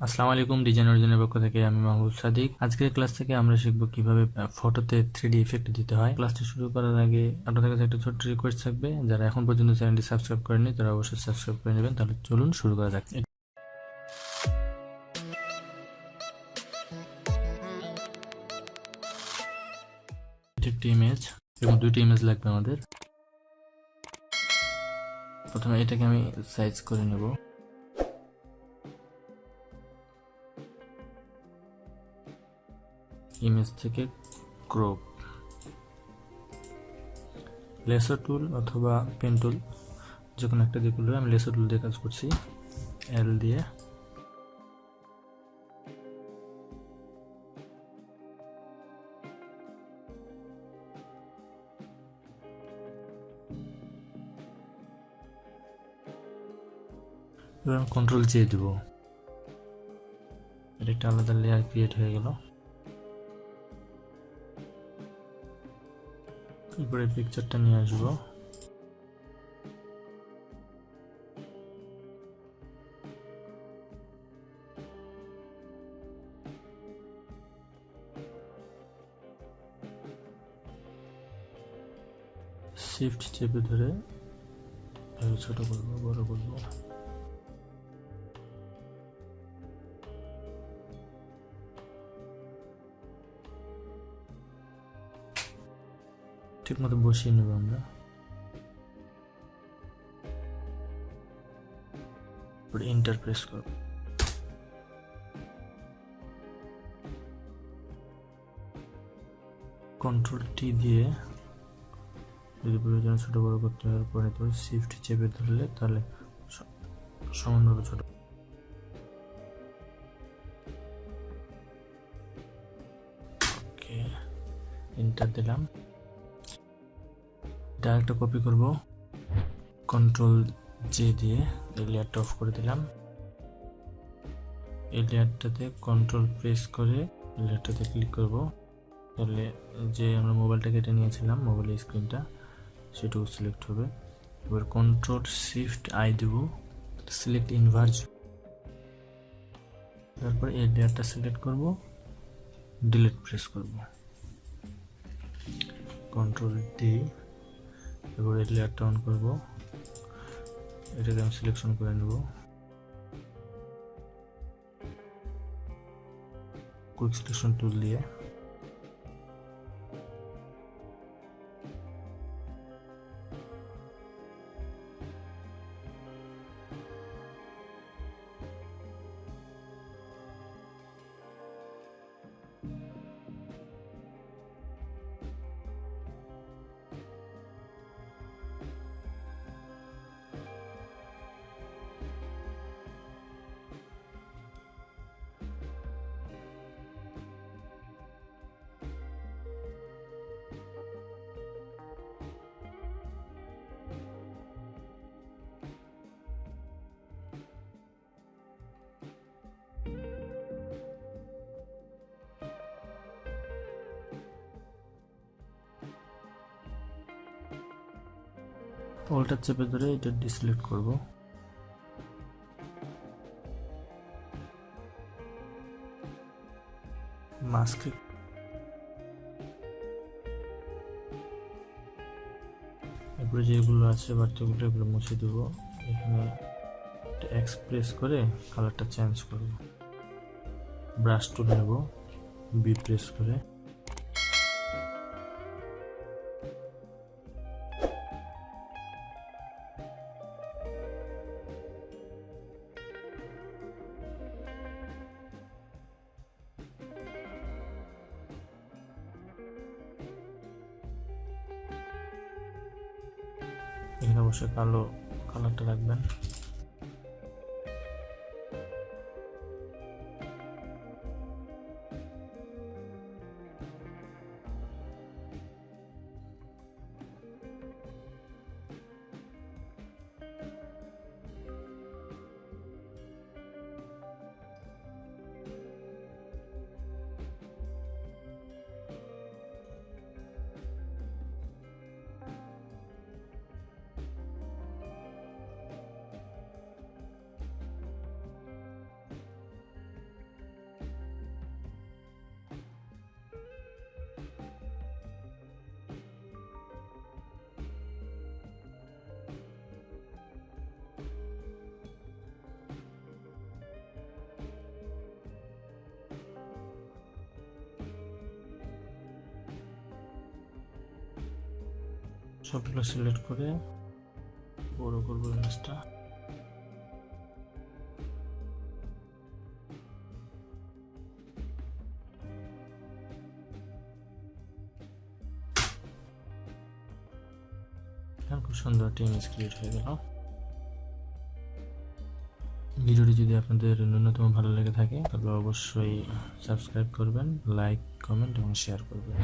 আসসালামু আলাইকুম, ডিজাইন অরিজিনের পক্ষ থেকে আমি মাহবুব সাদিক। আজকের ক্লাস থেকে আমরা শিখবো কিভাবে ফটোতে 3D ইফেক্ট দিতে হয়। ক্লাসটি শুরু করার আগে আপনাদের কাছে একটা ছোট্ট রিকোয়েস্ট থাকবে, যারা এখন পর্যন্ত চ্যানেলটি সাবস্ক্রাইব করেনি তারা অবশ্যই সাবস্ক্রাইব করে নেবেন। তাহলে চলুন শুরু করা যাক। একটি ইমেজ এবং দুইটি ইমেজ লাগবে আমাদের। প্রথমে এটাকে আমি সাইজ করে নেব। ইমেজ থেকে ক্রপ, লেসার টুল অথবা পেন টুল যে কোনো একটা দিয়ে করলে, আমি লেসার টুল দিয়ে কাজ করছি। এল দিয়ে এবার আমি কন্ট্রোল জে দেব। এটা একটা আলাদা লেয়ার ক্রিয়েট হয়ে গেল। এরপরে পিকচারটা নিয়ে আসবো। শিফট চেপে ধরে ছোট করবো, বড় করবো। ঠিক মতো বসিয়ে নেব আমরা। এন্টার প্রেস করব। কন্ট্রোল টি দিয়ে যদি প্রয়োজন ছোট বড় করতে হয়, পরে তো শিফট চেপে ধরলে তাহলে সমানভাবে ছোট। ওকে, এন্টার দিলাম। ডাইরেক্ট কপি করব, কন্ট্রোল জে দিয়ে এই লেয়ারটা অফ করে দিলাম। এই লেয়ারটাতে কন্ট্রোল প্রেস করে লেয়ারটাতে ক্লিক করব, তাহলে যে আমরা মোবাইলটা কেটে নিয়েছিলাম, মোবাইলের স্ক্রিনটা, সেটুকু সিলেক্ট হবে। এবার কন্ট্রোল শিফট আই দেব, সিলেক্ট ইনভার্জ। তারপর এই লেয়ারটা সিলেক্ট করব, ডিলিট প্রেস করব, কন্ট্রোল ডি। এবার এই লেয়ারটা অন করব, এটাকে আমি সিলেকশন করে নেব কুইক সিলেকশন টুল দিয়ে। অল্টার চেপে ধরে এটা ডিসিলেক্ট করব। মাস্কে এরপরে যেগুলো আছে বাড়তিগুলো এগুলো মুছে দেব। এখানে এক্সপ্রেস করে কালারটা চেঞ্জ করব। ব্রাশ টুল নেব, বি প্রেস করে এখানে অবশ্যই কালো কালারটা রাখবেন। সবগুলো সিলেক্ট করে বড় করবো ইমেজটা। খুব সুন্দর একটা ইমেজ ক্রিয়েট হয়ে গেল। ভিডিওটি যদি আপনাদের ন্যূনতম ভালো লেগে থাকে তাহলে অবশ্যই সাবস্ক্রাইব করবেন, লাইক, কমেন্ট এবং শেয়ার করবেন।